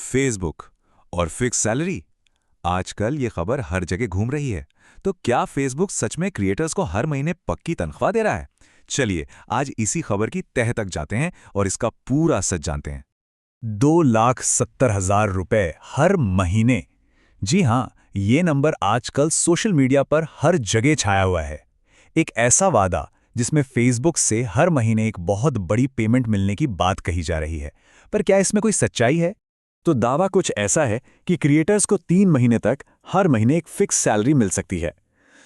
Facebook और fix salary. आजकल ये खबर हर जगह घूम रही है। तो क्या फेसबुक सच में क्रिएटर्स को हर महीने पक्की तनख्वाह दे रहा है? चलिए आज इसी खबर की तह तक जाते हैं और इसका पूरा सच जानते हैं। 2,70,000 रुपए हर महीने। जी हाँ, ये नंबर आजकल सोशल मीडिया पर हर जगह छाया हुआ है। एक ऐसा वादा जिसमें फेसबुक से हर महीने एक बहुत बड़ी पेमेंट मिलने की बात कही जा रही है। पर क्या इसमें कोई सच्चाई है? तो दावा कुछ ऐसा है कि क्रिएटर्स को 3 महीने तक हर महीने एक फिक्स सैलरी मिल सकती है।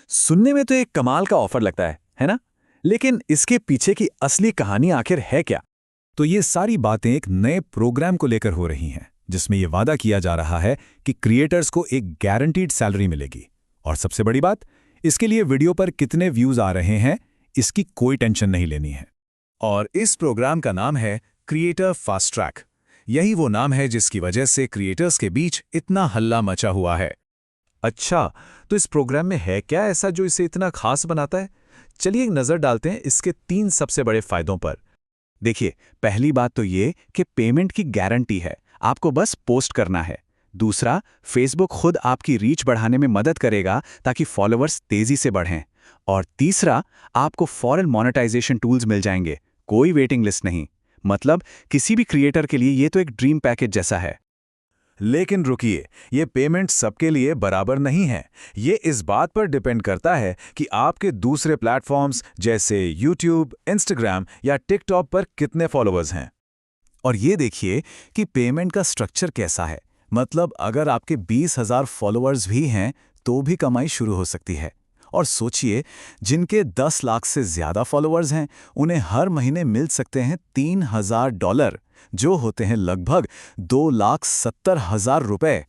सुनने में तो एक कमाल का ऑफर लगता है ना? लेकिन इसके पीछे की असली कहानी आखिर है क्या? तो ये सारी बातें एक नए प्रोग्राम को लेकर हो रही हैं, जिसमें ये वादा किया जा रहा है कि क्रिएटर्स को एक गारंटीड सैलरी मिलेगी। और सबसे बड़ी बात, इसके लिए वीडियो पर कितने व्यूज आ रहे हैं, इसकी कोई टेंशन नहीं लेनी है। और इस प्रोग्राम का नाम है क्रिएटर फास्ट ट्रैक। यही वो नाम है जिसकी वजह से क्रिएटर्स के बीच इतना हल्ला मचा हुआ है। अच्छा, तो इस प्रोग्राम में है क्या ऐसा जो इसे इतना खास बनाता है? चलिए एक नज़र डालते हैं इसके 3 सबसे बड़े फायदों पर। देखिए, पहली बात तो ये कि पेमेंट की गारंटी है, आपको बस पोस्ट करना है। दूसरा, फेसबुक खुद आपकी रीच बढ़ाने में मदद करेगा ताकि फॉलोअर्स तेजी से बढ़ें। और तीसरा, आपको फॉरेन मोनेटाइजेशन टूल्स मिल जाएंगे, कोई वेटिंग लिस्ट नहीं। मतलब किसी भी क्रिएटर के लिए ये तो एक ड्रीम पैकेज जैसा है। लेकिन रुकिए, ये पेमेंट सबके लिए बराबर नहीं है। ये इस बात पर डिपेंड करता है कि आपके दूसरे प्लेटफॉर्म्स जैसे यूट्यूब, इंस्टाग्राम या टिकटॉक पर कितने फॉलोअर्स हैं। और ये देखिए कि पेमेंट का स्ट्रक्चर कैसा है। मतलब अगर आपके 20,000 फॉलोअर्स भी हैं तो भी कमाई शुरू हो सकती है। और सोचिए, जिनके 10 लाख से ज़्यादा फॉलोअर्स हैं उन्हें हर महीने मिल सकते हैं $3,000, जो होते हैं लगभग 2,70,000 रुपए।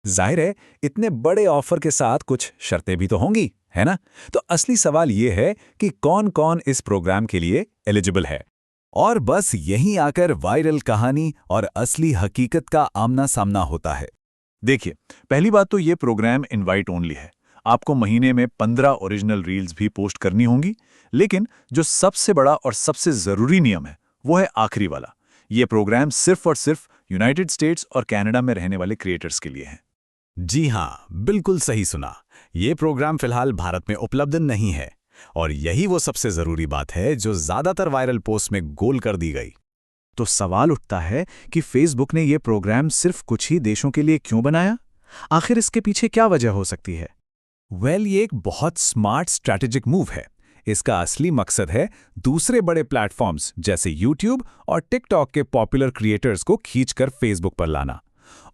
जाहिर है, इतने बड़े ऑफर के साथ कुछ शर्तें भी तो होंगी, है ना? तो असली सवाल ये है कि कौन-कौन इस प्रोग्राम के लिए एलिजिबल है। और बस यहीं आकर वायरल कहानी और असली हकीकत का आमना सामना होता है। देखिए, पहली बात तो ये प्रोग्राम इनवाइट ओनली है। आपको महीने में 15 ओरिजिनल रील्स भी पोस्ट करनी होंगी। लेकिन जो सबसे बड़ा और सबसे ज़रूरी नियम है वो है आखिरी वाला। ये प्रोग्राम सिर्फ और सिर्फ यूनाइटेड स्टेट्स और कनाडा में रहने वाले क्रिएटर्स के लिए है। जी हाँ, बिल्कुल सही सुना। ये प्रोग्राम फिलहाल भारत में उपलब्ध नहीं है। और यही वो सबसे ज़रूरी बात है जो ज़्यादातर वायरल पोस्ट में गोल कर दी गई। तो सवाल उठता है कि फेसबुक ने ये प्रोग्राम सिर्फ कुछ ही देशों के लिए क्यों बनाया? आखिर इसके पीछे क्या वजह हो सकती है? ये एक बहुत स्मार्ट स्ट्रैटेजिक मूव है। इसका असली मकसद है दूसरे बड़े प्लेटफॉर्म्स जैसे यूट्यूब और टिकटॉक के पॉपुलर क्रिएटर्स को खींचकर फेसबुक पर लाना।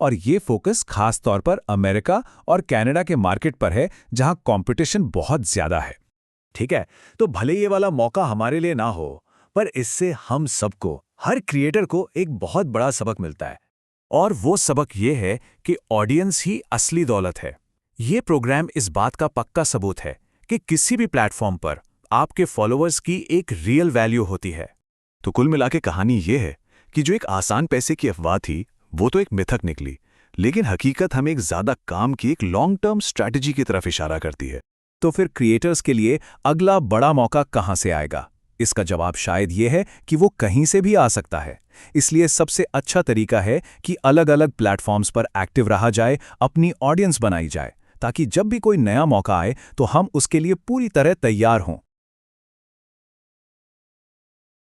और ये फोकस खास तौर पर अमेरिका और कनाडा के मार्केट पर है, जहां कंपटीशन बहुत ज्यादा है। ठीक है, तो भले ये वाला मौका हमारे लिए ना हो, पर इससे हम सबको, हर क्रिएटर को एक बहुत बड़ा सबक मिलता है। और वो सबक ये है कि ऑडियंस ही असली दौलत है। ये प्रोग्राम इस बात का पक्का सबूत है कि किसी भी प्लेटफॉर्म पर आपके फॉलोअर्स की एक रियल वैल्यू होती है। तो कुल मिला के कहानी ये है कि जो एक आसान पैसे की अफवाह थी, वो तो एक मिथक निकली, लेकिन हकीकत हमें एक ज्यादा काम की एक लॉन्ग टर्म स्ट्रैटेजी की तरफ इशारा करती है। तो फिर क्रिएटर्स के लिए अगला बड़ा मौका कहां से आएगा? इसका जवाब शायद ये है कि वो कहीं से भी आ सकता है। इसलिए सबसे अच्छा तरीका है कि अलग-अलग प्लेटफॉर्म्स पर एक्टिव रहा जाए, अपनी ऑडियंस बनाई जाए, ताकि जब भी कोई नया मौका आए तो हम उसके लिए पूरी तरह तैयार हों।